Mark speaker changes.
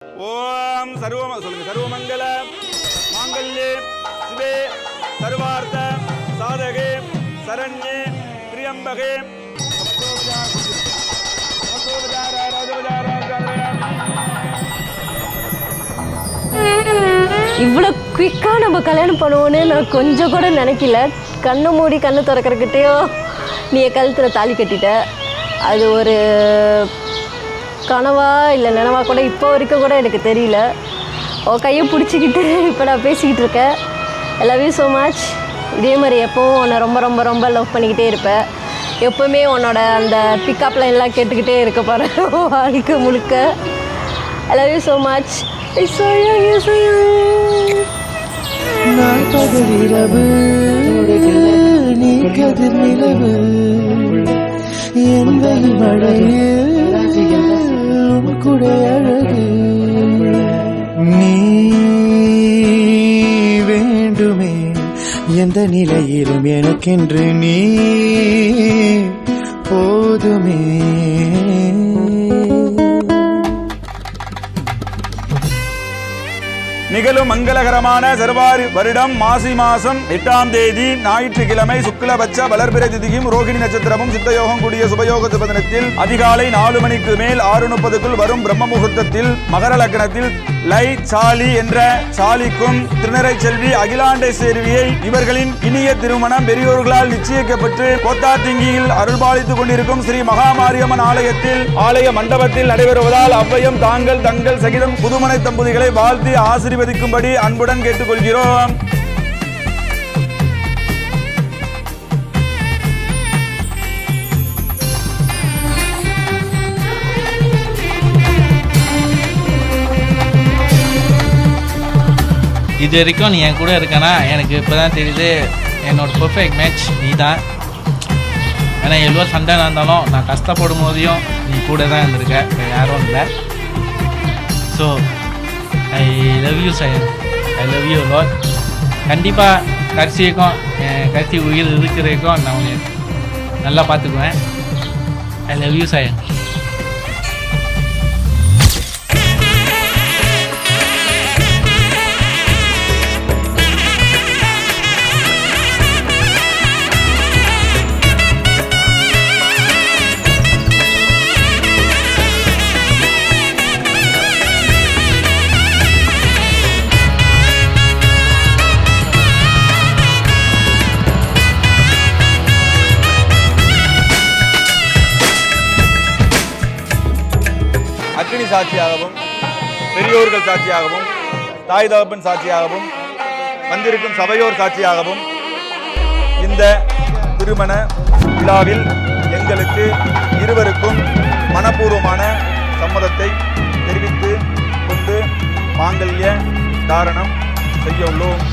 Speaker 1: ஓம் சொல்லுங்க. சர்வமங்கல மாங்கல்யே சிவே சர்வார்த்த சாதகே சரண்யே திரியம்பகே.
Speaker 2: இவ்வளோ குயிக்காக நம்ம கல்யாணம் பண்ணுவோன்னு நான் கொஞ்சம் கூட நினைக்கல. கண்ணை மூடி கண்ணை திறக்கிறக்கிட்டேயோ நீ கழுத்தில் தாலி கட்டிட்ட. அது ஒரு கனவா இல்லை நினவா கூட இப்போ வரைக்கும் கூட எனக்கு தெரியல. உன் கையை பிடிச்சிக்கிட்டு இப்போ நான் பேசிக்கிட்டு இருக்கேன். I love you so much. இதே மாதிரி எப்போவும் உன்னை ரொம்ப ரொம்ப ரொம்ப லவ் பண்ணிக்கிட்டே இருப்பேன். எப்போவுமே உன்னோட அந்த பிக்கப் லைன்லாம் கேட்டுக்கிட்டே இருக்க போகிறேன் வாழ்க்கை முழுக்க. I love you so much.
Speaker 3: நான் பகலிரவு நீ கதிர் நிலவு என் வெயில் மழையில் கூட அழகு நீ வேண்டுமே எந்த நிலையிலும் எனக்கென்று நீ போதுமே.
Speaker 1: நிகழும் மங்களகரமான சர்வாரி வருடம் மாசி மாசம் 8ஆம் தேதி ஞாயிற்றுக்கிழமை சுக்லபட்ச வளர்பிறை திதியும் ரோகிணி நட்சத்திரமும் சித்தயோகம் கூடிய சுபயோக சுபதினத்தில் அதிகாலை 4 மணிக்கு மேல் 6:30க்குள் வரும் பிரம்ம முகூர்த்தத்தில் மகர லக்னத்தில் லை சாலி என்ற சாலிக்கும் திருநரை செல்வி அகிலாண்டேஸ்வரியை இவர்களின் இனிய திருமணம் பெரியோர்களால் நிச்சயிக்கப்பட்டு கோத்தாத்திங்கியில் அருள்பாலித்துக் கொண்டிருக்கும் ஸ்ரீ மகாமாரியம்மன் ஆலயத்தில் ஆலய மண்டபத்தில் நடைபெறுவதால் அவ்வையும் தாங்கள் தங்கள் சகிதம் புதுமனை தம்பதிகளை வாழ்த்தி ஆசீர்வதிக்கும்படி அன்புடன் கேட்டுக்கொள்கிறோம்.
Speaker 4: இது வரைக்கும் நீ என் கூட இருக்கனா எனக்கு இப்போ தான் தெரியுது என்னோட பெர்ஃபெக்ட் மேட்ச் நீ தான். ஏன்னா எவ்வளோ சண்டை நடந்தாலும் நான் கஷ்டப்படும் போதையும் நீ கூட தான் இருந்திருக்க, யாரும் இல்லை. So I love you Sayan, I love you lot. கண்டிப்பாக கடைசி வரைக்கும் என் கடைசி உயிர் இருக்கிற வரைக்கும் நான் உன்னை நல்லா பார்த்துக்குவேன். I love you Sayan.
Speaker 1: அக்னி சாட்சியாகவும் பெரியோர்கள் சாட்சியாகவும் தாய் தகப்பன் சாட்சியாகவும் வந்திருக்கும் சபையோர் சாட்சியாகவும் இந்த திருமண விழாவில் எங்களுக்கு இருவருக்கும் மனப்பூர்வமான சம்மதத்தை தெரிவித்து கொண்டு மாங்கல்ய தாரணம் செய்ய உள்ளோம்.